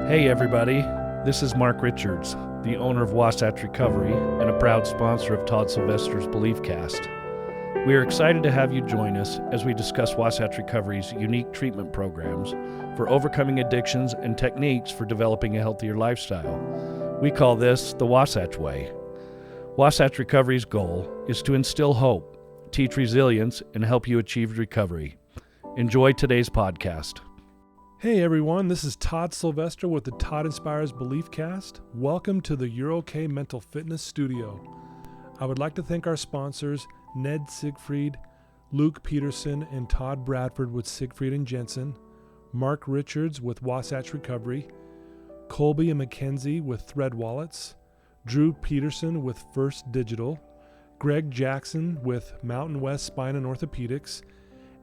Hey everybody, this is Mark Richards, the owner of Wasatch Recovery and a proud sponsor of Todd Sylvester's BeliefCast. We are excited to have you join us as we discuss Wasatch Recovery's unique treatment programs for overcoming addictions and techniques for developing a healthier lifestyle. We call this the Wasatch Way. Wasatch Recovery's goal is to instill hope, teach resilience, and help you achieve recovery. Enjoy today's podcast. Hey everyone, this is Todd Sylvester with the Todd Inspires BeliefCast. Welcome to the You're OK Mental Fitness Studio. I would like to thank our sponsors, Ned Siegfried, Luke Peterson, and Todd Bradford with Siegfried and Jensen, Mark Richards with Wasatch Recovery, Colby and Mackenzie with Thread Wallets, Drew Peterson with First Digital, Greg Jackson with Mountain West Spine and Orthopedics,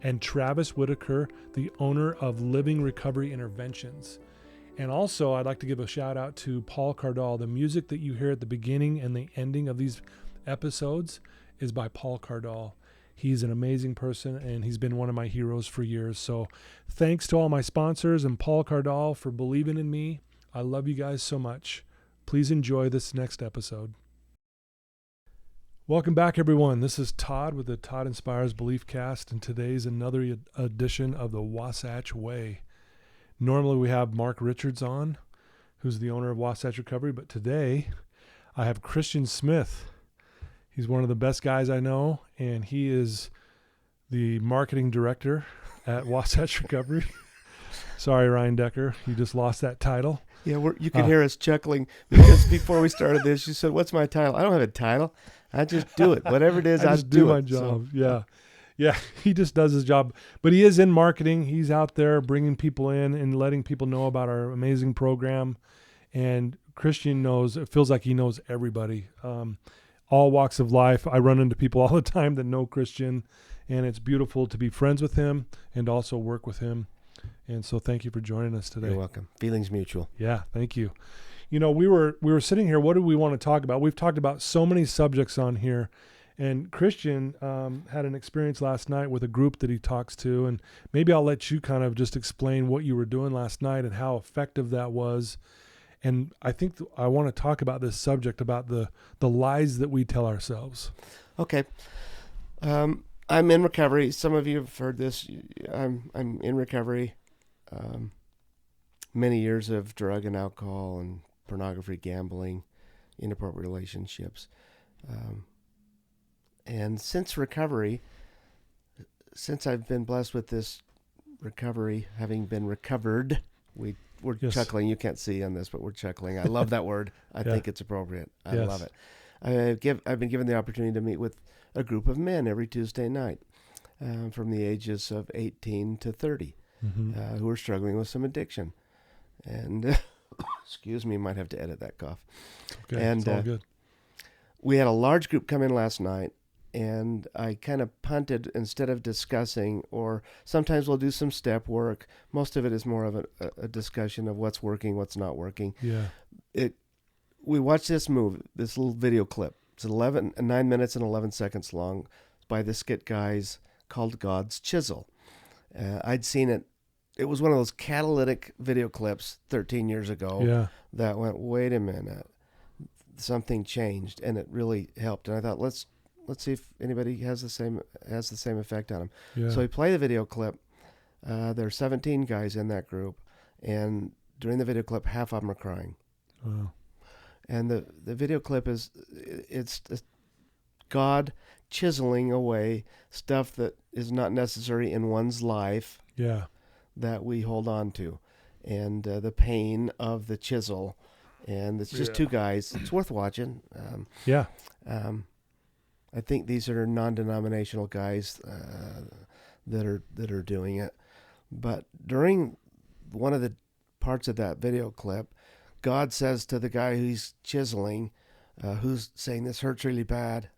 and Travis Whitaker, the owner of Living Recovery Interventions. And also, I'd like to give a shout out to Paul Cardall. The music that you hear at the beginning and the ending of these episodes is by Paul Cardall. He's an amazing person, and he's been one of my heroes for years. So thanks to all my sponsors and Paul Cardall for believing in me. I love you guys so much. Please enjoy this next episode. Welcome back, everyone. This is Todd with the Todd Inspires BeliefCast, and today's another edition of the Wasatch Way. Normally we have Mark Richards on, who's the owner of Wasatch Recovery, but today I have Christian Smith. He's one of the best guys I know, and he is the marketing director at Wasatch Recovery. Sorry, Ryan Decker, you just lost that title. Yeah, you could hear us chuckling because before we started this, you said, "What's my title?" I don't have a title. I just do it. Whatever it is, I just do my job. So. Yeah. He just does his job. But he is in marketing. He's out there bringing people in and letting people know about our amazing program. And Christian it feels like he knows everybody. All walks of life. I run into people all the time that know Christian, and it's beautiful to be friends with him and also work with him. And so thank you for joining us today. You're welcome. Feelings mutual. Yeah, thank you. You know, we were sitting here. What do we want to talk about? We've talked about so many subjects on here, and Christian had an experience last night with a group that he talks to, and maybe I'll let you kind of just explain what you were doing last night and how effective that was. And I think I want to talk about this subject about the lies that we tell ourselves. Okay. I'm in recovery. Some of you have heard this. I'm in recovery. Many years of drug and alcohol and pornography, gambling, inappropriate relationships. And since recovery, since I've been blessed with this recovery, having been recovered, we're Yes. chuckling. You can't see on this, but we're chuckling. I love that word. I think it's appropriate. I love it. I've been given the opportunity to meet with a group of men every Tuesday night from the ages of 18 to 30 who are struggling with some addiction. And excuse me, might have to edit that cough. Okay, and it's all good. We had a large group come in last night, and I kind of punted instead of discussing, or sometimes we'll do some step work. Most of it is more of a discussion of what's working, what's not working. Yeah. We watched this little video clip. It's 9 minutes and 11 seconds long by the Skit Guys called God's Chisel. I'd seen it. It was one of those catalytic video clips 13 years ago that went, wait a minute, something changed, and it really helped. And I thought, let's see if anybody has the same effect on them. Yeah. So we play the video clip. There are 17 guys in that group, and during the video clip, half of them are crying. Wow. And the video clip it's God chiseling away stuff that is not necessary in one's life. Yeah. That we hold on to, and the pain of the chisel, and it's just two guys. It's worth watching. I think these are non-denominational guys that are doing it. But during one of the parts of that video clip, God says to the guy who's chiseling, who's saying this hurts really bad.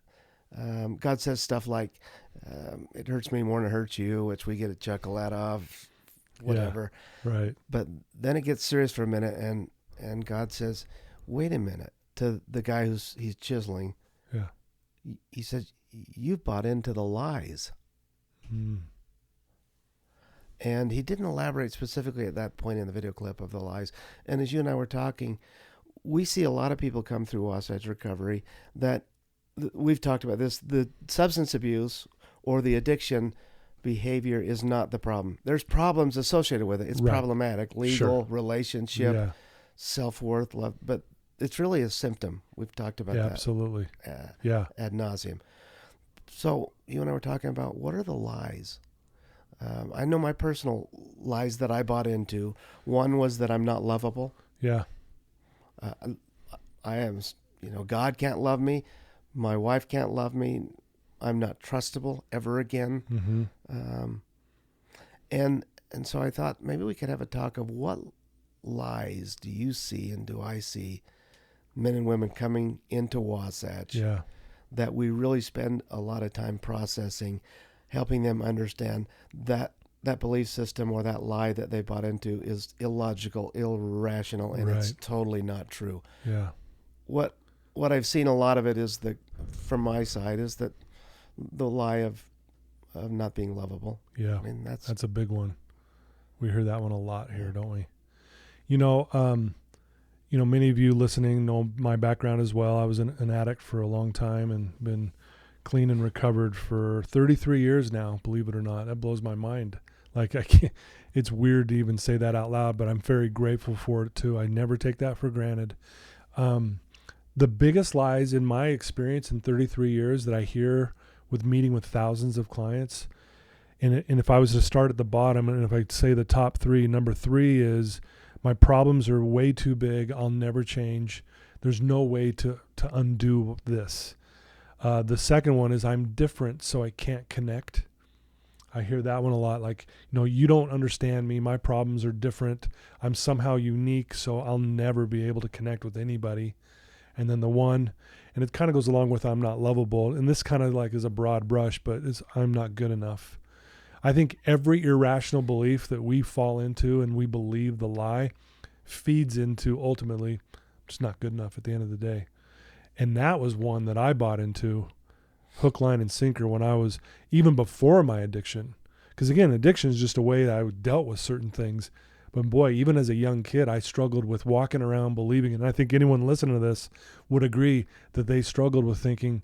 God says stuff like, "It hurts me more than it hurts you," which we get a chuckle out of. Whatever. Yeah, right. But then it gets serious for a minute, and God says, wait a minute, to the guy he's chiseling. Yeah. He says, you bought into the lies. And he didn't elaborate specifically at that point in the video clip of the lies. And as you and I were talking, we see a lot of people come through Wasatch Recovery that we've talked about this. The substance abuse or the addiction behavior is not the problem. There's problems associated with it. It's Right. problematic, legal, relationship, Yeah. self-worth, love, but it's really a symptom. We've talked about Yeah, that absolutely. uh, Yeah. ad nauseum. So you and I were talking about what are the lies? I know my personal lies that I bought into. One was that I'm not lovable. Yeah. I am, God can't love me. My wife can't love me. I'm not trustable ever again. Mm-hmm. And so I thought maybe we could have a talk of what lies do you see and do I see men and women coming into Wasatch Yeah. that we really spend a lot of time processing, helping them understand that that belief system or that lie that they bought into is illogical, irrational, and it's Right. totally not true. Yeah. What I've seen a lot of it is from my side is that the lie of not being lovable. Yeah. I mean That's a big one. We hear that one a lot here, don't we? Many of you listening know my background as well. I was an addict for a long time and been clean and recovered for 33 years now, believe it or not. That blows my mind. Like I can't, it's weird to even say that out loud, but I'm very grateful for it too. I never take that for granted. The biggest lies in my experience in 33 years that I hear with meeting with thousands of clients, and if I was to start at the bottom, and if I say the top three, number 3 is my problems are way too big. I'll never change. There's no way to undo this. The second one is I'm different, so I can't connect. I hear that one a lot. Like, you don't understand me. My problems are different. I'm somehow unique, so I'll never be able to connect with anybody. And then the one, and it kind of goes along with I'm not lovable. And this kind of like is a broad brush, but it's I'm not good enough. I think every irrational belief that we fall into and we believe the lie feeds into ultimately I'm just not good enough at the end of the day. And that was one that I bought into hook, line, and sinker when I was even before my addiction. Because again, addiction is just a way that I dealt with certain things. But boy, even as a young kid, I struggled with walking around believing, and I think anyone listening to this would agree that they struggled with thinking,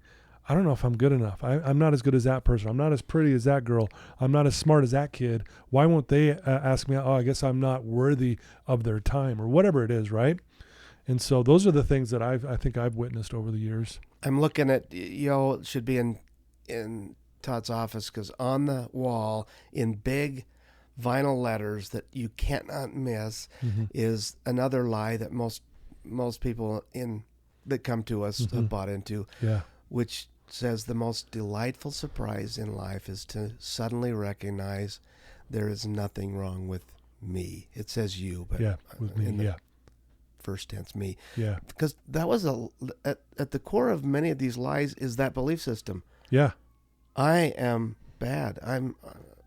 I don't know if I'm good enough. I'm not as good as that person. I'm not as pretty as that girl. I'm not as smart as that kid. Why won't they ask me, I guess I'm not worthy of their time or whatever it is, right? And so those are the things that I think I've witnessed over the years. I'm looking at, it should be in Todd's office because on the wall in big vinyl letters that you cannot miss is another lie that most people that come to us have bought into, which says the most delightful surprise in life is to suddenly recognize there is nothing wrong with me. It says you, but with me, first tense me. Yeah. Because that was at the core of many of these lies is that belief system. Yeah. I am bad. I'm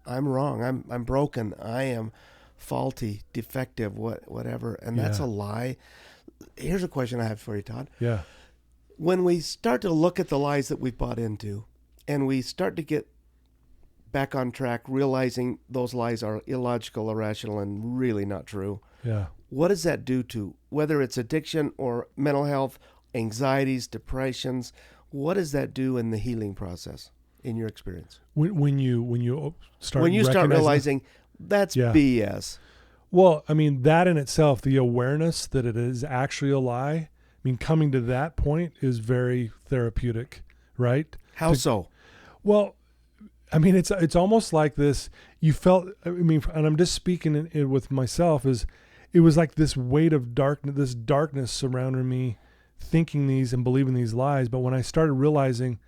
wrong. I'm broken. I am faulty, defective, whatever. And that's a lie. Here's a question I have for you, Todd. Yeah. When we start to look at the lies that we've bought into and we start to get back on track, realizing those lies are illogical, irrational, and really not true. Yeah. What does that do to, whether it's addiction or mental health, anxieties, depressions, what does that do in the healing process, in your experience? When you start realizing that's BS. Well, I mean, that in itself, the awareness that it is actually a lie, I mean, coming to that point is very therapeutic, right? How so? Well, I mean, it's almost like this, you felt, I mean, and I'm just speaking with myself, it was like this weight of darkness, this darkness surrounding me, thinking these and believing these lies. But when I started realizing,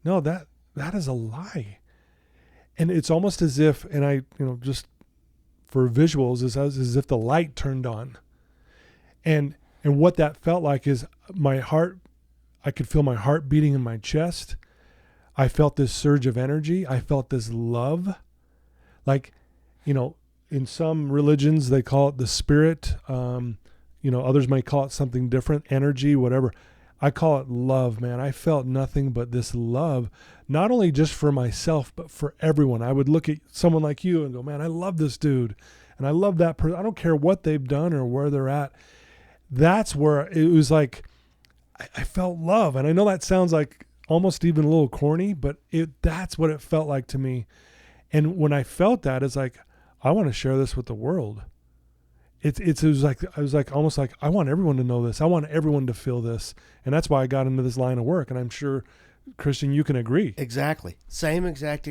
no, that is a lie. And it's almost as if, and I, just for visuals, is as if the light turned on. And what that felt like is my heart, I could feel my heart beating in my chest. I felt this surge of energy. I felt this love. Like, in some religions, they call it the spirit. Others might call it something different, energy, whatever. I call it love, man. I felt nothing but this love, not only just for myself, but for everyone. I would look at someone like you and go, man, I love this dude. And I love that person. I don't care what they've done or where they're at. That's where it was like, I felt love. And I know that sounds like almost even a little corny, but that's what it felt like to me. And when I felt that, it's like, I want to share this with the world. It was like, I was like, almost like, I want everyone to know this. I want everyone to feel this. And that's why I got into this line of work. And I'm sure, Christian, you can agree. Exactly. Same exact,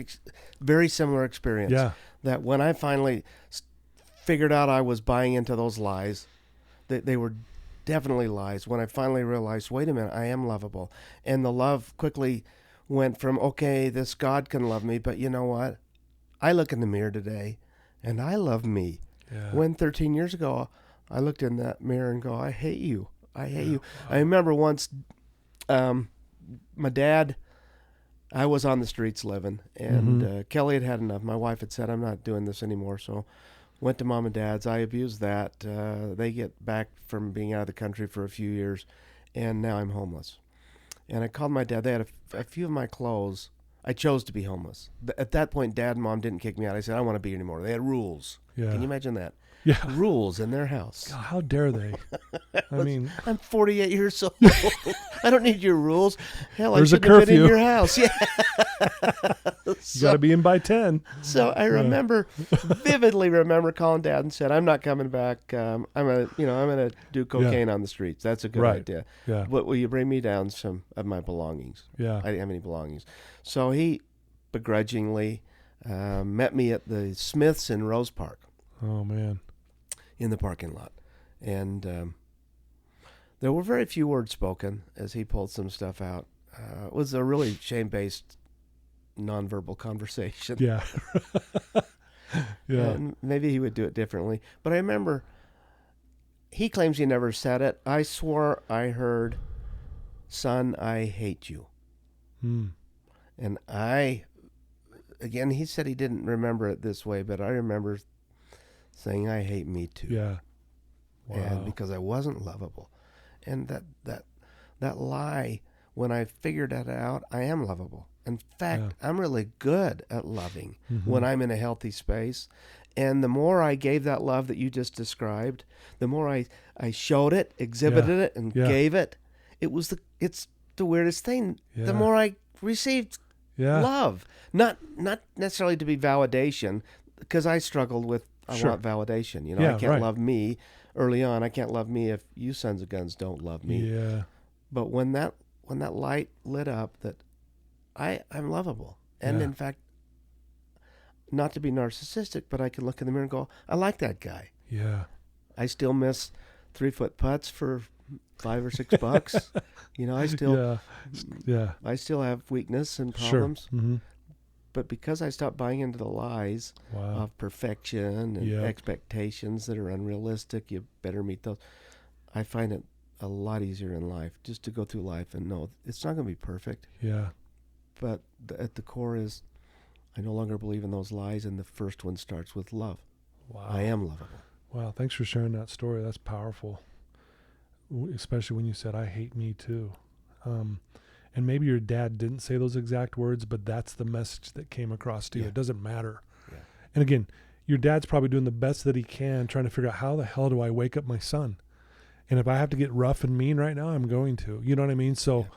very similar experience. Yeah. That when I finally figured out I was buying into those lies, they were definitely lies. When I finally realized, wait a minute, I am lovable. And the love quickly went from, okay, this God can love me, but you know what? I look in the mirror today and I love me. Yeah. When 13 years ago, I looked in that mirror and go, I hate you. I hate you. Wow. I remember once my dad, I was on the streets living, and Kelly had enough. My wife had said, I'm not doing this anymore, so went to mom and dad's. I abused that. They get back from being out of the country for a few years, and now I'm homeless. And I called my dad. They had a few of my clothes. I chose to be homeless. At that point, Dad and Mom didn't kick me out. I said, I don't want to be here anymore. They had rules. Yeah. Can you imagine that? Yeah. Rules in their house. God, how dare they? I mean, I'm 48 years old. I don't need your rules. Hell, there's I shouldn't have been in your house. Yeah. You got to be in by 10. So I vividly remember calling Dad and said, I'm not coming back. I'm gonna do cocaine on the streets. That's a good idea. Yeah. But will you bring me down some of my belongings? Yeah. I didn't have any belongings. So he begrudgingly met me at the Smiths in Rose Park. Oh, man. In the parking lot. And there were very few words spoken as he pulled some stuff out. It was a really shame-based, nonverbal conversation. Yeah. Yeah. And maybe he would do it differently. But I remember he claims he never said it. I swore I heard, son, I hate you. And again, he said he didn't remember it this way, but I remember saying, I hate me too. Yeah. Wow. And because I wasn't lovable. And that lie, when I figured that out, I am lovable. In fact, I'm really good at loving when I'm in a healthy space. And the more I gave that love that you just described, the more I showed it, exhibited it, and gave it. It's the weirdest thing. Yeah. The more I received love, not necessarily to be validation, because I struggled with I want validation. You know, I can't love me early on. I can't love me if you sons of guns don't love me. Yeah. But when that light lit up, that I'm lovable, and in fact, not to be narcissistic, but I can look in the mirror and go, I like that guy. Yeah. I still miss 3-foot putts for $5 or $6. You know, I still I still have weakness and problems. Sure. But because I stopped buying into the lies of perfection and expectations that are unrealistic, you better meet those. I find it a lot easier in life just to go through life and know it's not going to be perfect. Yeah. But at the core is I no longer believe in those lies, and the first one starts with love. Wow. I am lovable. Wow. Thanks for sharing that story. That's powerful. Especially when you said, I hate me too. And maybe your dad didn't say those exact words, but that's the message that came across to you. It doesn't matter. Yeah. And again, your dad's probably doing the best that he can, trying to figure out how the hell do I wake up my son? And if I have to get rough and mean right now, I'm going to. You know what I mean? So,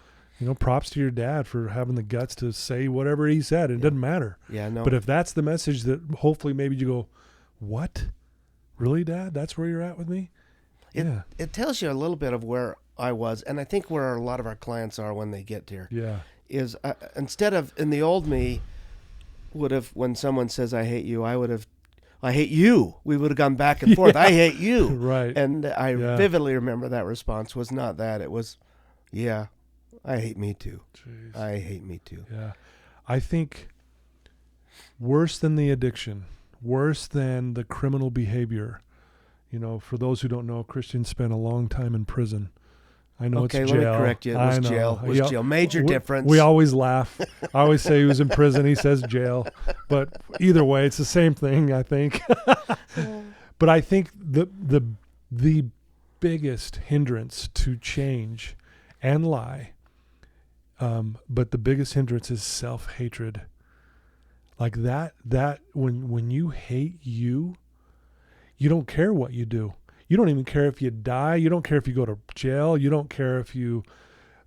props to your dad for having the guts to say whatever he said. It doesn't matter. Yeah, no. But if that's the message that hopefully maybe you go, what? Really, Dad? That's where you're at with me? It tells you a little bit of where I was, and I think where a lot of our clients are when they get here. Yeah. Is instead of, in the old me, would have, when someone says, I hate you, I hate you. We would have gone back and forth. I hate you. Right. And I vividly remember that response was not that. It was, I hate me too. Jeez. I hate me too. Yeah. I think worse than the addiction, worse than the criminal behavior. For those who don't know, Christian spent a long time in prison. I know it's jail. Okay, let me correct you. It was jail. It was jail. Major difference. We always laugh. I always say he was in prison. He says jail. But either way, it's the same thing, I think. But I think the biggest hindrance to change and lie. But the biggest hindrance is self-hatred. Like that when you hate you don't care what you do. You don't even care if you die. You don't care if you go to jail. You don't care if you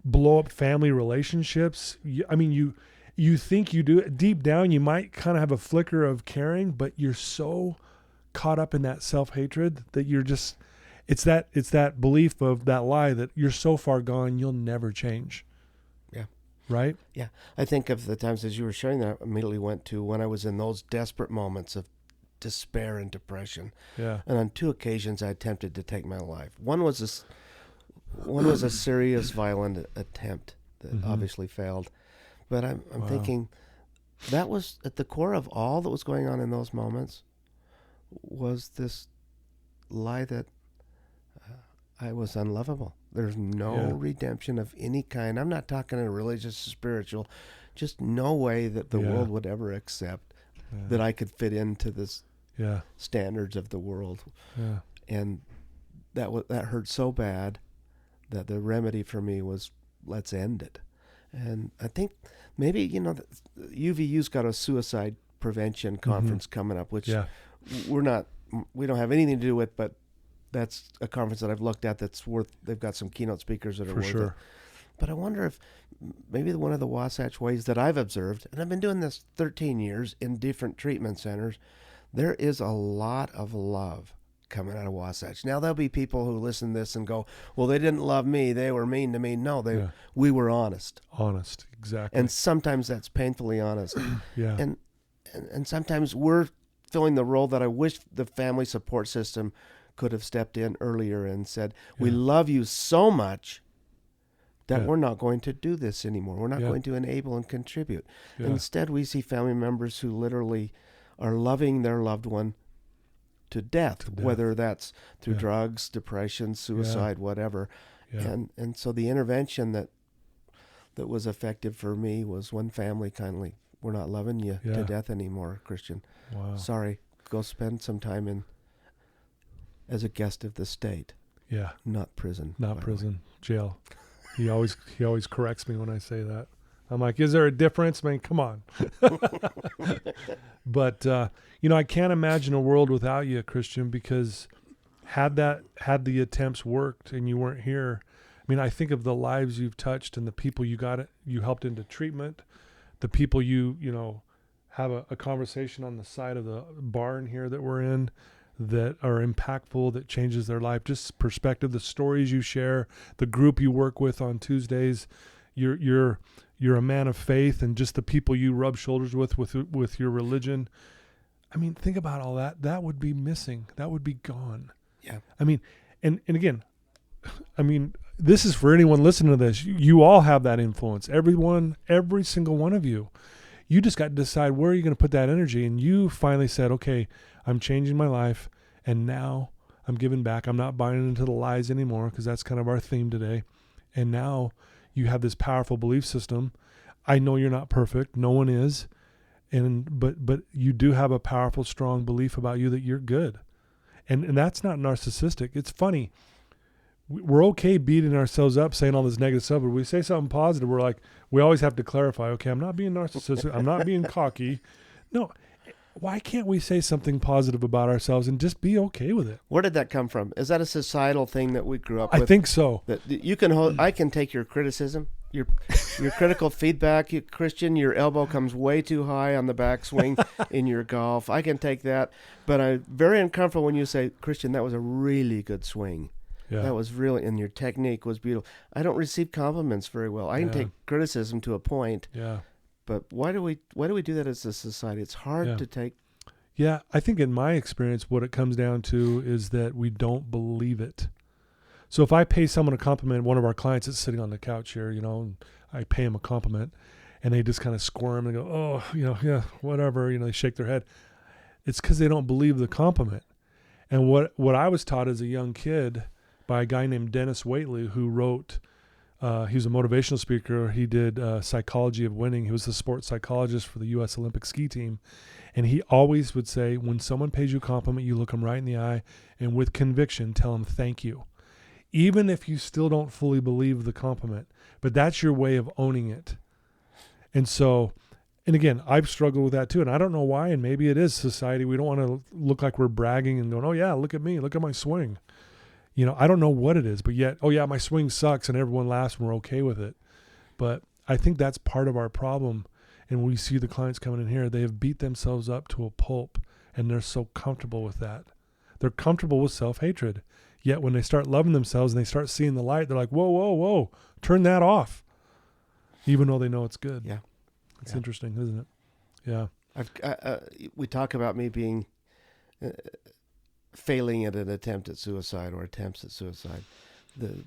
blow up family relationships. You think you do. Deep down, you might kind of have a flicker of caring, but you're so caught up in that self-hatred that you're just, it's that belief of that lie that you're so far gone, you'll never change. Yeah. Right? Yeah. I think of the times as you were sharing that, I immediately went to when I was in those desperate moments of despair and depression. Yeah. And on 2 occasions I attempted to take my life. One was a serious violent attempt that obviously failed. But I'm Wow. thinking that was at the core of all that was going on in those moments was this lie that I was unlovable. There's no redemption of any kind. I'm not talking a religious, spiritual, just no way that the world would ever accept that I could fit into this standards of the world. Yeah. And that hurt so bad that the remedy for me was, let's end it. And I think maybe, UVU's got a suicide prevention conference coming up, which we don't have anything to do with, but that's a conference that I've looked at that's they've got some keynote speakers that are worth it. But I wonder if maybe one of the Wasatch ways that I've observed, and I've been doing this 13 years in different treatment centers, there is a lot of love coming out of Wasatch. Now there'll be people who listen to this and go, well, they didn't love me, they were mean to me. No, we were honest. Honest, exactly. And sometimes that's painfully honest. Yeah. And sometimes we're filling the role that I wish the family support system could have stepped in earlier and said, we love you so much that we're not going to do this anymore. We're not going to enable and contribute. Yeah. Instead, we see family members who literally are loving their loved one to death. Whether that's through drugs, depression, suicide, whatever. Yeah. And so the intervention that was effective for me was one family kindly, we're not loving you to death anymore, Christian. Wow. Sorry, go spend some time as a guest of the state. Yeah. Not prison. Not prison, jail. He always corrects me when I say that. I'm like, is there a difference? I mean, come on. But, I can't imagine a world without you, Christian, because had the attempts worked and you weren't here, I mean, I think of the lives you've touched and the people you helped into treatment, the people you have a conversation on the side of the barn here that we're in that are impactful, that changes their life, just perspective, the stories you share, the group you work with on Tuesdays, you're a man of faith, and just the people you rub shoulders with your religion. I mean, think about all that. That would be missing. That would be gone. Yeah. I mean, and again, I mean, this is for anyone listening to this. You all have that influence. Every single one of you. You just got to decide where you're going to put that energy. And you finally said, okay, I'm changing my life, and now I'm giving back. I'm not buying into the lies anymore, because that's kind of our theme today. And now you have this powerful belief system. I know you're not perfect. No one is. But you do have a powerful, strong belief about you that you're good. And that's not narcissistic. It's funny. We're okay beating ourselves up, saying all this negative stuff, but we say something positive, we're like, we always have to clarify, okay, I'm not being narcissistic. I'm not being cocky. No. Why can't we say something positive about ourselves and just be okay with it? Where did that come from? Is that a societal thing that we grew up with? I think so. That you can I can take your criticism, your critical feedback. Christian, your elbow comes way too high on the backswing in your golf. I can take that, but I'm very uncomfortable when you say, Christian, that was a really good swing. Yeah. That was really, and your technique was beautiful. I don't receive compliments very well. I can take criticism to a point. Yeah. But why do we do that as a society? It's hard to take. Yeah, I think in my experience, what it comes down to is that we don't believe it. So if I pay someone a compliment, one of our clients is sitting on the couch here, and I pay him a compliment, and they just kind of squirm and go, oh, yeah, whatever, they shake their head. It's because they don't believe the compliment. And what I was taught as a young kid by a guy named Dennis Waitley, who wrote, he was a motivational speaker. He did Psychology of Winning. He was the sports psychologist for the U.S. Olympic ski team. And he always would say, when someone pays you a compliment, you look them right in the eye and with conviction, tell them thank you. even if you still don't fully believe the compliment, but that's your way of owning it. And so, and again, I've struggled with that too. And I don't know why. And maybe it is society. We don't want to look like we're bragging and going, oh yeah, look at me, look at my swing. You know, I don't know what it is, but yet, oh yeah, my swing sucks and everyone laughs and we're okay with it. But I think that's part of our problem. And we see the clients coming in here, they have beat themselves up to a pulp and they're so comfortable with that. They're comfortable with self-hatred. Yet when they start loving themselves and they start seeing the light, they're like, whoa, whoa, whoa, turn that off. Even though they know it's good. Yeah. It's interesting, isn't it? Yeah. We talk about me being failing at an attempt at suicide or attempts at suicide. The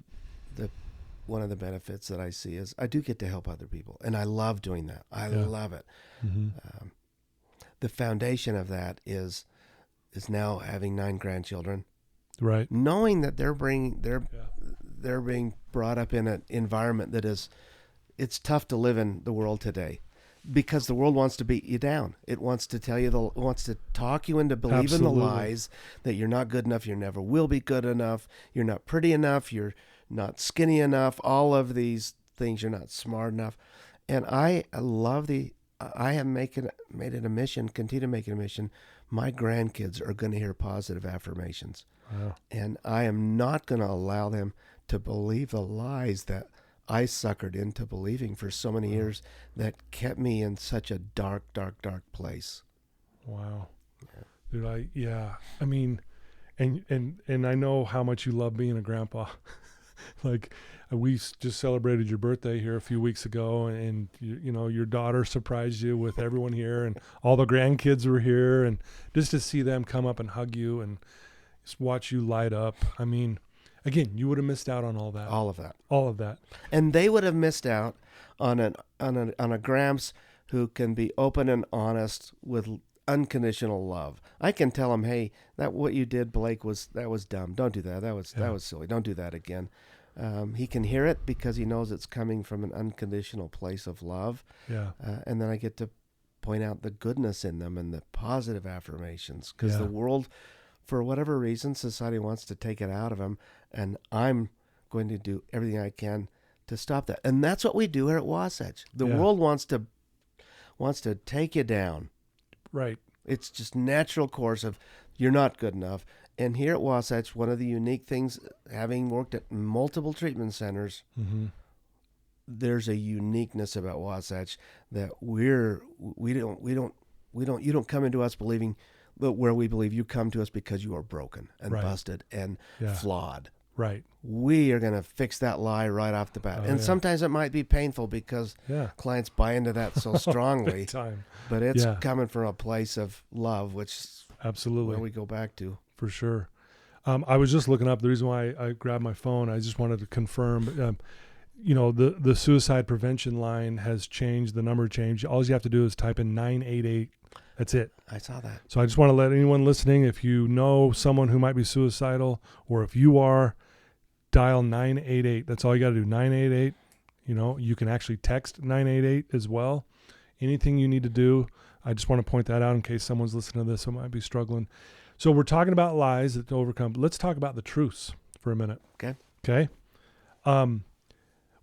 one of the benefits that I see is I do get to help other people, and I love doing that. I love it. Mm-hmm. The foundation of that is now having 9 grandchildren, Right. knowing that they're being brought up in an environment that it's tough to live in the world today. Because the world wants to beat you down. It wants to tell you, wants to talk you into believing the lies that you're not good enough, you never will be good enough, you're not pretty enough, you're not skinny enough, all of these things, you're not smart enough. And I have made it a mission, continue to make it a mission. My grandkids are going to hear positive affirmations. Wow. And I am not going to allow them to believe the lies that I suckered into believing for so many years that kept me in such a dark, dark, dark place. Wow. Dude, I mean, and I know how much you love being a grandpa. Like, we just celebrated your birthday here a few weeks ago, and you know, your daughter surprised you with everyone here, and all the grandkids were here, and just to see them come up and hug you and just watch you light up. I mean, again, you would have missed out on all that. All of that. All of that. And they would have missed out on a Gramps who can be open and honest with unconditional love. I can tell him, hey, that what you did, Blake, that was dumb. Don't do that. That was silly. Don't do that again. He can hear it because he knows it's coming from an unconditional place of love. Yeah. And then I get to point out the goodness in them and the positive affirmations, because the world, for whatever reason, society wants to take it out of them, and I'm going to do everything I can to stop that. And that's what we do here at Wasatch. The world wants to take you down. Right. It's just natural course of you're not good enough. And here at Wasatch, one of the unique things, having worked at multiple treatment centers, there's a uniqueness about Wasatch that you don't come into us believing, but where we believe you come to us because you are broken and busted and flawed. Right. We are going to fix that lie right off the bat. And sometimes it might be painful because clients buy into that so strongly. But it's coming from a place of love, which absolutely where we go back to. For sure. I was just looking up, the reason why I grabbed my phone, I just wanted to confirm, you know, the suicide prevention line has changed, the number changed. All you have to do is type in 988. That's it. I saw that. So I just want to let anyone listening, if you know someone who might be suicidal, or if you are, dial 988. That's all you got to do. 988. You know, you can actually text 988 as well. Anything you need to do. I just want to point that out in case someone's listening to this who might be struggling. So we're talking about lies that to overcome. Let's talk about the truths for a minute. Okay.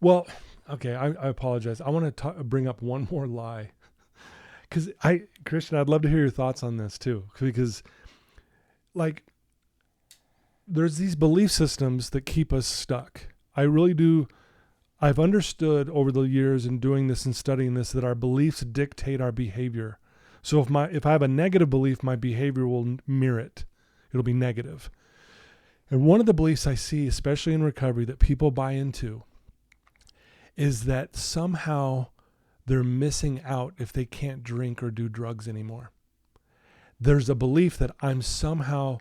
Well, okay. I apologize. I want to bring up one more lie. Christian, I'd love to hear your thoughts on this too, because like there's these belief systems that keep us stuck. I really do. I've understood over the years in doing this and studying this that our beliefs dictate our behavior. So if I have a negative belief, my behavior will mirror it. It'll be negative. And one of the beliefs I see, especially in recovery, that people buy into is that somehow they're missing out if they can't drink or do drugs anymore. There's a belief that I'm somehow,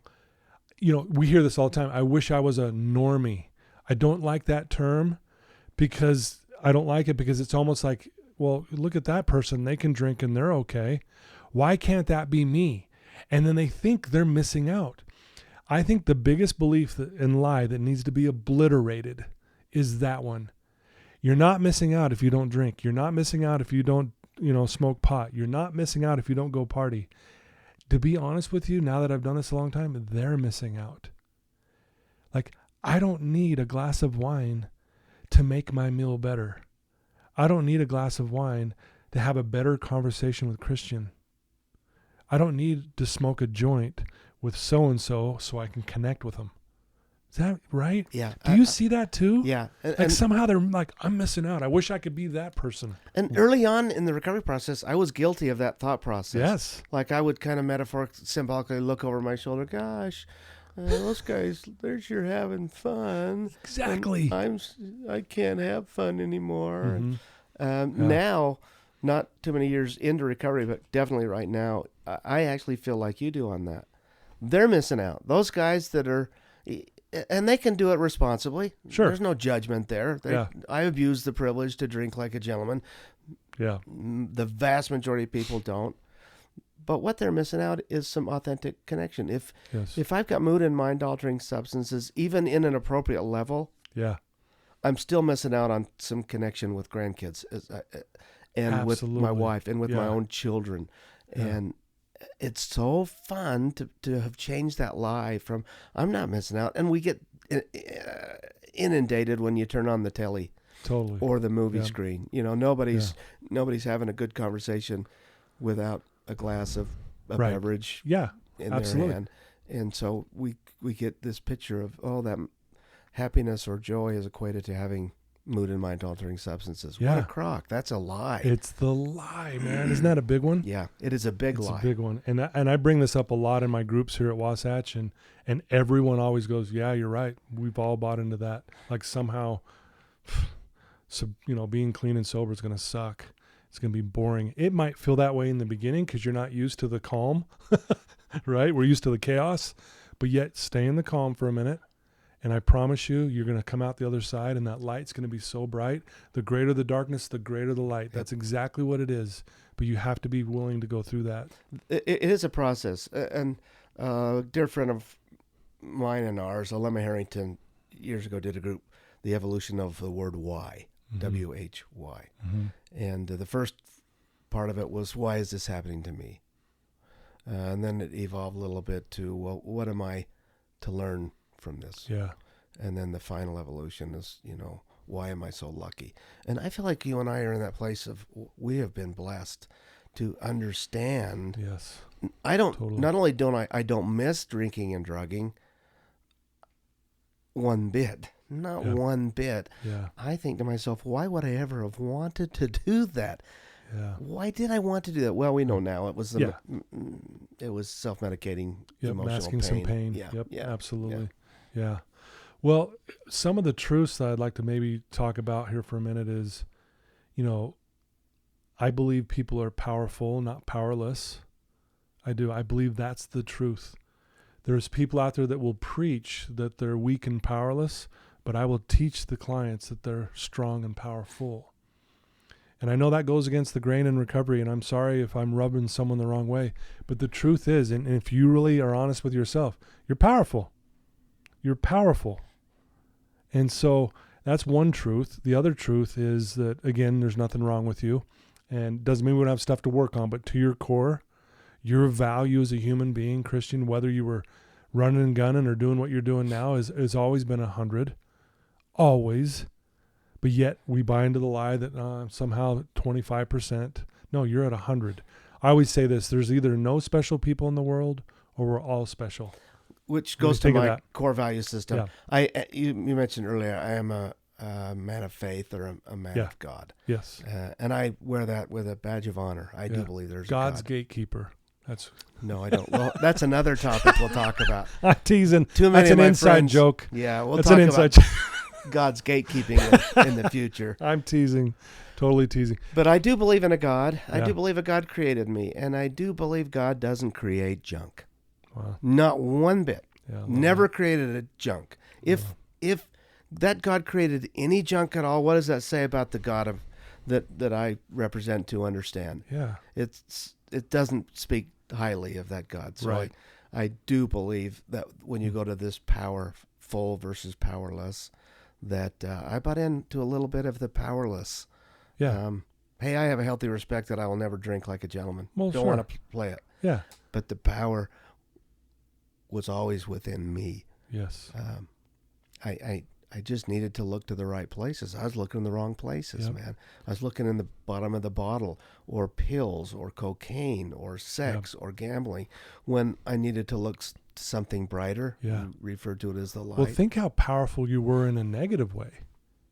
you know, we hear this all the time. I wish I was a normie. I don't like that term because it's almost like, well, look at that person. They can drink and they're okay. Why can't that be me? And then they think they're missing out. I think the biggest belief and lie that needs to be obliterated is that one. You're not missing out if you don't drink. You're not missing out if you don't, smoke pot. You're not missing out if you don't go party. To be honest with you, now that I've done this a long time, they're missing out. Like, I don't need a glass of wine to make my meal better. I don't need a glass of wine to have a better conversation with Christian. I don't need to smoke a joint with so-and-so so I can connect with them. Is that right? Yeah. Do you see that too? Yeah. Like somehow they're like, I'm missing out. I wish I could be that person. And early on in the recovery process, I was guilty of that thought process. Yes. Like I would kind of symbolically look over my shoulder. Gosh, those guys, they're sure having fun. Exactly. I can't have fun anymore. Mm-hmm. Now, not too many years into recovery, but definitely right now, I actually feel like you do on that. They're missing out. Those guys that are, and they can do it responsibly. Sure. There's no judgment there. I abuse the privilege to drink like a gentleman. Yeah. The vast majority of people don't. But what they're missing out is some authentic connection. If I've got mood and mind altering substances, even in an appropriate level, yeah, I'm still missing out on some connection with grandkids and Absolutely. with my wife and with my Yeah. own children. Yeah. And it's so fun to have changed that lie from I'm not missing out. And we get inundated when you turn on the telly totally. or the movie Yeah. screen. You know, nobody's having a good conversation without a glass of a Right. beverage Yeah. in Absolutely. their hand. And so we get this picture of, that happiness or joy is equated to having mood and mind altering substances. What Yeah. a crock. That's a lie. It's the lie, man. Isn't that a big one? Yeah, it is a big It's lie. a big one. And I bring this up a lot in my groups here at Wasatch, and everyone always goes, yeah, you're right. We've all bought into that. Like somehow, being clean and sober is going to suck. It's going to be boring. It might feel that way in the beginning because you're not used to the calm, right? We're used to the chaos, but yet stay in the calm for a minute. And I promise you're going to come out the other side, and that light's going to be so bright. The greater the darkness, the greater the light. That's exactly what it is. But you have to be willing to go through that. It is a process. And a dear friend of mine and ours, Lemma Harrington, years ago did a group, The Evolution of the Word Why, W-H-Y. Mm-hmm. And the first part of it was, why is this happening to me? And then it evolved a little bit to, well, what am I to learn from this? Yeah. And then the final evolution is, why am I so lucky? And I feel like you and I are in that place of, we have been blessed to understand. Yes. Not only don't I don't miss drinking and drugging one bit, not one bit. Yeah. I think to myself, why would I ever have wanted to do that? Yeah. Why did I want to do that? Well, we know now it was it was self-medicating emotional masking pain. some pain. Yeah. Yep. Yeah. Absolutely. Yeah. Well, some of the truths that I'd like to maybe talk about here for a minute is, I believe people are powerful, not powerless. I do. I believe that's the truth. There's people out there that will preach that they're weak and powerless, but I will teach the clients that they're strong and powerful. And I know that goes against the grain in recovery, and I'm sorry if I'm rubbing someone the wrong way, but the truth is, and if you really are honest with yourself, you're powerful. You're powerful. And so that's one truth. The other truth is that, again, there's nothing wrong with you. And doesn't mean we don't have stuff to work on, but to your core, your value as a human being, Christian, whether you were running and gunning or doing what you're doing now, has always been 100. Always. But yet we buy into the lie that somehow 25%. No, you're at 100. I always say this, there's either no special people in the world or we're all special. Which goes to my that. core value system. Yeah. You mentioned earlier, I am a man of faith or a man of God. Yes. And I wear that with a badge of honor. I do believe there's God's a God. Gatekeeper. No, I don't. Well, that's another topic we'll talk about. I'm teasing. Too many That's of an my inside friends, joke. Yeah, we'll That's talk an inside about God's gatekeeping in the future. I'm teasing. Totally teasing. But I do believe in a God. I Yeah. do believe a God created me. And I do believe God doesn't create junk. Wow. Not one bit. Yeah, Never created a junk. If that God created any junk at all, what does that say about the God that I represent to understand? Yeah. It doesn't speak highly of that God. So Right. I do believe that when you go to this powerful versus powerless, that I bought into a little bit of the powerless. Yeah. Hey, I have a healthy respect that I will never drink like a gentleman. Well, Don't sure. want to play it. Yeah. But the power was always within me. Yes. I just needed to look to the right places. I was looking in the wrong places, Yep. man. I was looking in the bottom of the bottle, or pills, or cocaine, or sex, or gambling, when I needed to look to something brighter. Yeah. You referred to it as the light. Well, think how powerful you were in a negative way.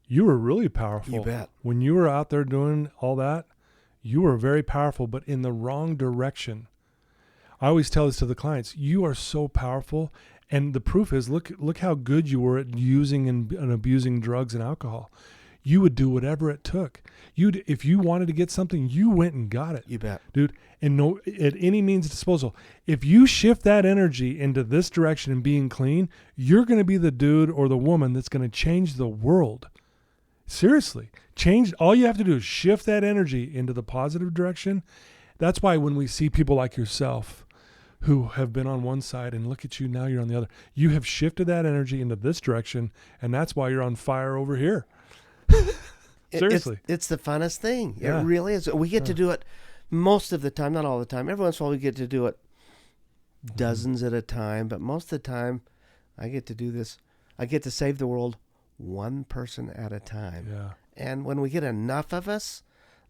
You were really powerful. You bet. When you were out there doing all that, you were very powerful, but in the wrong direction. I always tell this to the clients. You are so powerful. And the proof is, look how good you were at using and abusing drugs and alcohol. You would do whatever it took. If you wanted to get something, you went and got it. You bet. Dude, and at any means disposal. If you shift that energy into this direction and being clean, you're going to be the dude or the woman that's going to change the world. Seriously. All you have to do is shift that energy into the positive direction. That's why when we see people like yourself who have been on one side and look at you, now you're on the other. You have shifted that energy into this direction, and that's why you're on fire over here. Seriously. It's the funnest thing. Yeah. It really is. We get to do it most of the time, not all the time. Every once in a while we get to do it dozens at a time, but most of the time I get to do this. I get to save the world one person at a time. Yeah. And when we get enough of us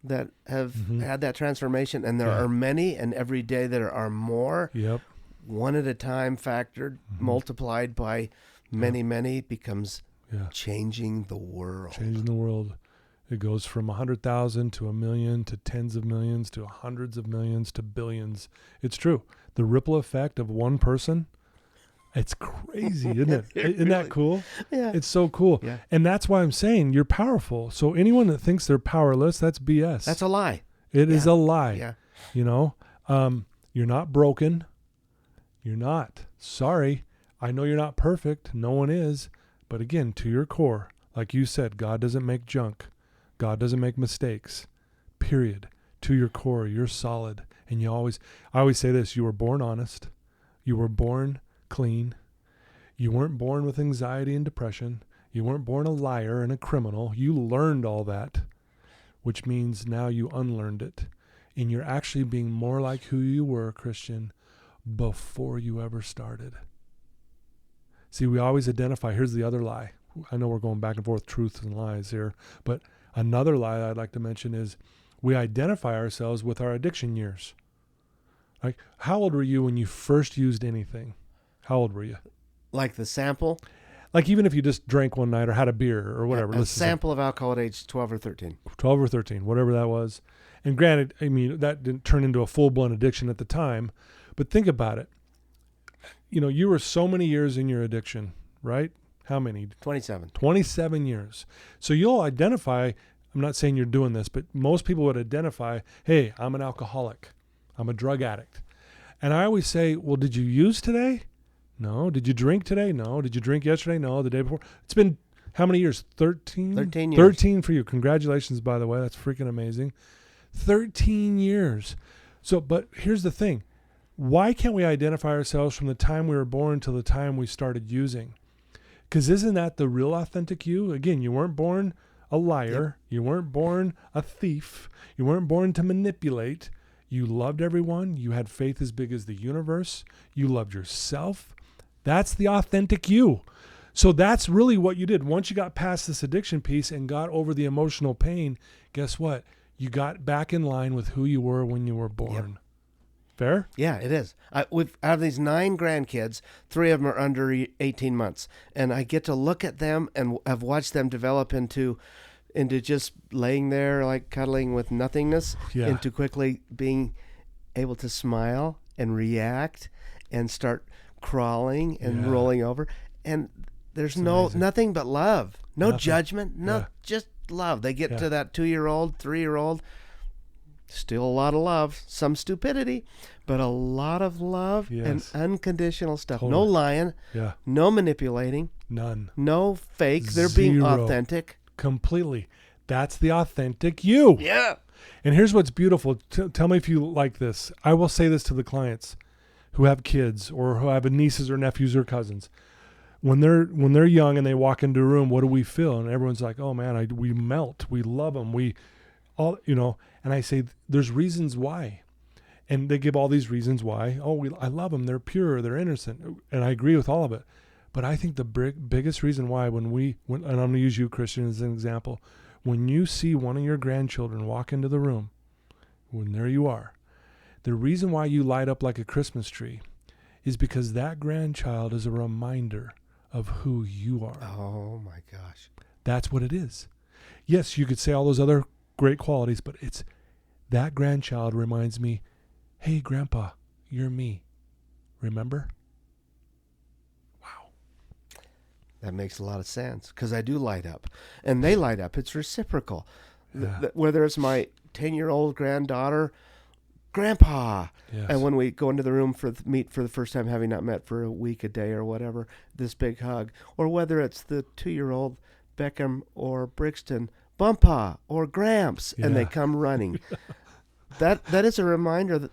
that have had that transformation, and there are many, and every day there are more, Yep. one at a time factored, multiplied by many becomes changing the world. Changing the world. It goes from 100,000 to 1 million to tens of millions to hundreds of millions to billions. It's true. The ripple effect of one person, it's crazy, isn't it? Isn't that cool? Yeah. It's so cool. Yeah. And that's why I'm saying you're powerful. So anyone that thinks they're powerless, that's BS. That's a lie. It is a lie. Yeah. You know, you're not broken. You're not. Sorry. I know you're not perfect. No one is. But again, to your core, like you said, God doesn't make junk. God doesn't make mistakes. Period. To your core, you're solid. And I always say this, you were born honest. You were born clean. You weren't born with anxiety and depression. You weren't born a liar and a criminal. You learned all that, which means now you unlearned it. And you're actually being more like who you were, Christian, before you ever started. See, we always identify, here's the other lie. I know we're going back and forth, truths and lies here, but another lie I'd like to mention is we identify ourselves with our addiction years. Like, how old were you when you first used anything? How old were you? Like the sample? Like, even if you just drank one night or had a beer or whatever. A sample of alcohol at age 12 or 13. 12 or 13, whatever that was. And granted, I mean, that didn't turn into a full-blown addiction at the time, but think about it. You know, you were so many years in your addiction, right? How many? 27. 27 years. So you'll identify, I'm not saying you're doing this, but most people would identify, hey, I'm an alcoholic. I'm a drug addict. And I always say, well, did you use today? No. Did you drink today? No. Did you drink yesterday? No. The day before? It's been how many years? 13? 13 years. 13 for you. Congratulations, by the way. That's freaking amazing. 13 years. So, but here's the thing. Why can't we identify ourselves from the time we were born till the time we started using? Because isn't that the real authentic you? Again, you weren't born a liar. Yep. You weren't born a thief. You weren't born to manipulate. You loved everyone. You had faith as big as the universe. You loved yourself. That's the authentic you. So that's really what you did. Once you got past this addiction piece and got over the emotional pain, guess what? You got back in line with who you were when you were born. Yep. Fair? Yeah, it is. I have these 9 grandkids. 3 of them are under 18 months. And I get to look at them and have watched them develop into just laying there like cuddling with nothingness, into quickly being able to smile and react and start crawling and rolling over. And there's nothing but love. No judgment. Just love. They get to that 2-year-old, 3-year-old. Still a lot of love, some stupidity, but a lot of love and unconditional stuff. Totally. No lying, no manipulating, none, no fake. They're being authentic. Completely. That's the authentic you. Yeah. And here's what's beautiful. Tell me if you like this. I will say this to the clients who have kids or who have nieces or nephews or cousins. When they're young and they walk into a room, what do we feel? And everyone's like, "Oh man, we melt. We love them. We all, you know." And I say, there's reasons why. And they give all these reasons why. Oh, I love them. They're pure. They're innocent. And I agree with all of it. But I think the biggest reason why and I'm going to use you, Christian, as an example, when you see one of your grandchildren walk into the room, when there you are, the reason why you light up like a Christmas tree is because that grandchild is a reminder of who you are. Oh my gosh. That's what it is. Yes, you could say all those other great qualities, but it's that grandchild reminds me, hey, Grandpa, you're me. Remember? Wow. That makes a lot of sense because I do light up and they light up. It's reciprocal. Yeah. Whether it's my 10-year-old granddaughter, Grandpa, Yes. and when we go into the room meet for the first time, having not met for a week, a day, or whatever, this big hug, or whether it's the 2-year-old Beckham or Brixton, Bumpa or Gramps, and they come running. That is a reminder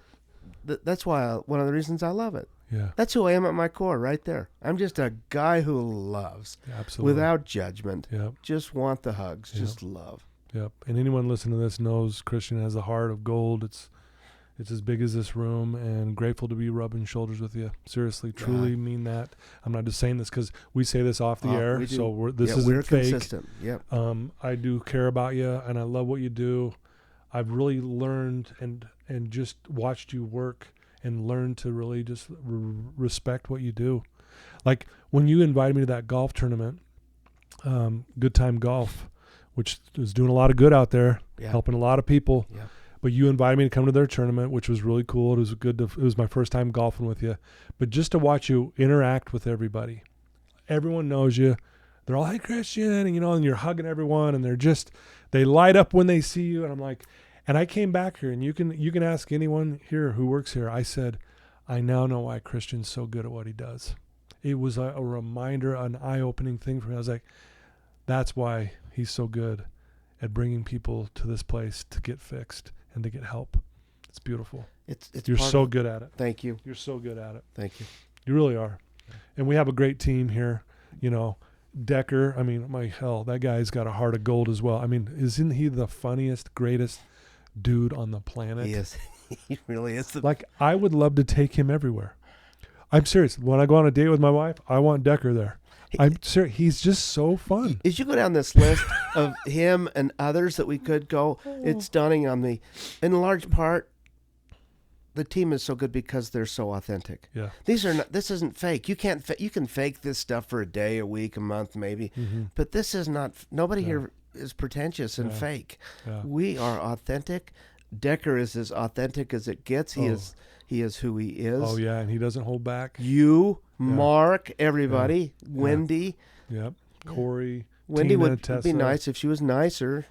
that's why one of the reasons I love it. Yeah. That's who I am at my core, right there. I'm just a guy who loves, Absolutely. without judgment. Yep. Just want the hugs, Yep. just love. Yep. And anyone listening to this knows Christian has a heart of gold. It's as big as this room, and grateful to be rubbing shoulders with you. Seriously, truly mean that. I'm not just saying this because we say this off the air, we do. so this Yeah, isn't we're fake. consistent. Yep. I do care about you, and I love what you do. I've really learned and just watched you work and learned to really just respect what you do. Like when you invited me to that golf tournament, Good Time Golf, which is doing a lot of good out there, helping a lot of people. Yeah. But you invited me to come to their tournament, which was really cool. It was good. It was my first time golfing with you. But just to watch you interact with everybody, everyone knows you. They're all, hey, Christian, and and you're hugging everyone, and they light up when they see you. And I'm like, and I came back here, and you can ask anyone here who works here. I said, I now know why Christian's so good at what he does. It was a reminder, an eye-opening thing for me. I was like, that's why he's so good at bringing people to this place to get fixed and to get help. It's beautiful. You're so good at it. Thank you. You're so good at it. Thank you. You really are. And we have a great team here. Decker, that guy's got a heart of gold as well. I mean, isn't he the funniest, greatest dude on the planet? He is. He really is. I would love to take him everywhere. I'm serious. When I go on a date with my wife, I want Decker there. I'm serious. He's just so fun. As you go down this list of him and others that we could go, it's dawning on me. In large part, the team is so good because they're so authentic. Yeah. This isn't fake. You can fake this stuff for a day, a week, a month, maybe. Mm-hmm. But this is not. Nobody here is pretentious and fake. Yeah. We are authentic. Decker is as authentic as it gets. He is who he is. Oh yeah, and he doesn't hold back. You, Mark, everybody, Yeah. Wendy. Yep. Corey. Wendy Tina, would Tessa. be nice if she was nicer.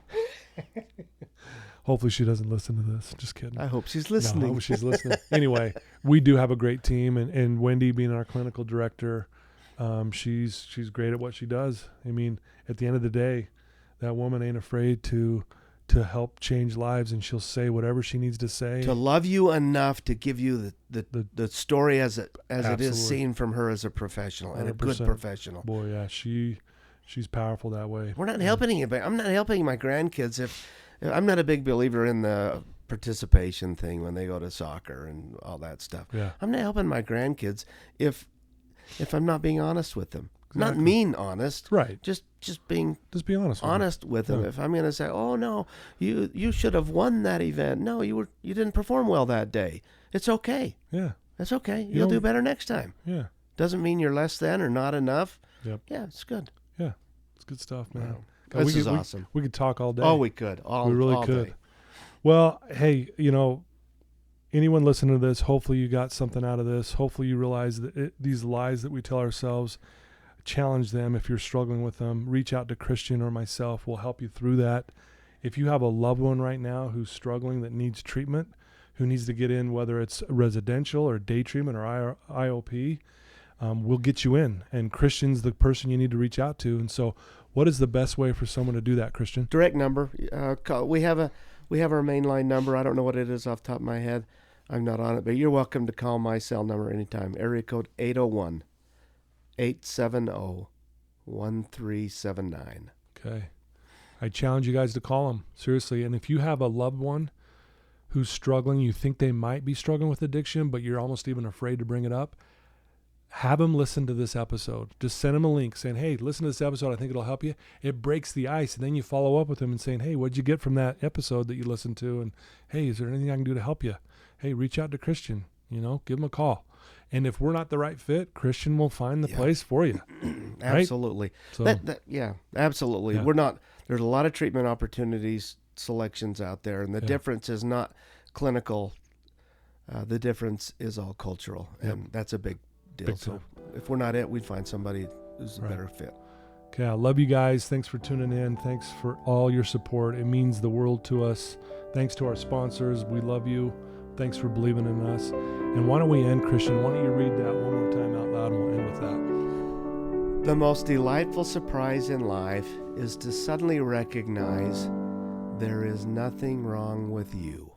Hopefully she doesn't listen to this. Just kidding. I hope she's No, I listening. hope she's listening. Anyway, we do have a great team, and Wendy being our clinical director, she's great at what she does. I mean, at the end of the day, that woman ain't afraid to help change lives, and she'll say whatever she needs to say. To love you enough to give you the story as it Absolutely. is seen from her as a professional and a good 100%. professional. Boy, yeah, she's powerful that way. We're not helping anybody. I'm not helping my grandkids if I'm not a big believer in the participation thing when they go to soccer and all that stuff. Yeah. I'm not helping my grandkids if I'm not being honest with them. Not Exactly. mean honest. Right. Just being Just be honest with them. Yeah. If I'm going to say, "Oh no, you should have won that event. No, you didn't perform well that day." It's okay. Yeah. That's okay. You'll do better next time. Yeah. Doesn't mean you're less than or not enough. Yep. Yeah, it's good. Yeah. It's good stuff, man. Wow. God, This is awesome. We could talk all day. Oh, we could. We really could. Day. Well, hey, anyone listening to this, hopefully you got something out of this. Hopefully you realize that these lies that we tell ourselves, challenge them. If you're struggling with them, reach out to Christian or myself. We'll help you through that. If you have a loved one right now who's struggling that needs treatment, who needs to get in, whether it's residential or day treatment or IOP, we'll get you in. And Christian's the person you need to reach out to. And so what is the best way for someone to do that, Christian? Direct number. We have our mainline number. I don't know what it is off the top of my head. I'm not on it, but you're welcome to call my cell number anytime. Area code 801-870-1379. Okay. I challenge you guys to call them, seriously. And if you have a loved one who's struggling, you think they might be struggling with addiction, but you're almost even afraid to bring it up, have them listen to this episode. Just send them a link saying, hey, listen to this episode. I think it'll help you. It breaks the ice. And then you follow up with them and saying, hey, what'd you get from that episode that you listened to? And hey, is there anything I can do to help you? Hey, reach out to Christian, give him a call. And if we're not the right fit, Christian will find the place for you. Absolutely. Right? So, absolutely. Yeah. There's a lot of treatment opportunities, selections out there, and the difference is not clinical. The difference is all cultural, and that's a big deal. Big so time. if we're not it, we'd find somebody who's a better fit. Okay, I love you guys. Thanks for tuning in. Thanks for all your support. It means the world to us. Thanks to our sponsors. We love you. Thanks for believing in us. And why don't we end, Christian? Why don't you read that one more time out loud, and we'll end with that. The most delightful surprise in life is to suddenly recognize there is nothing wrong with you.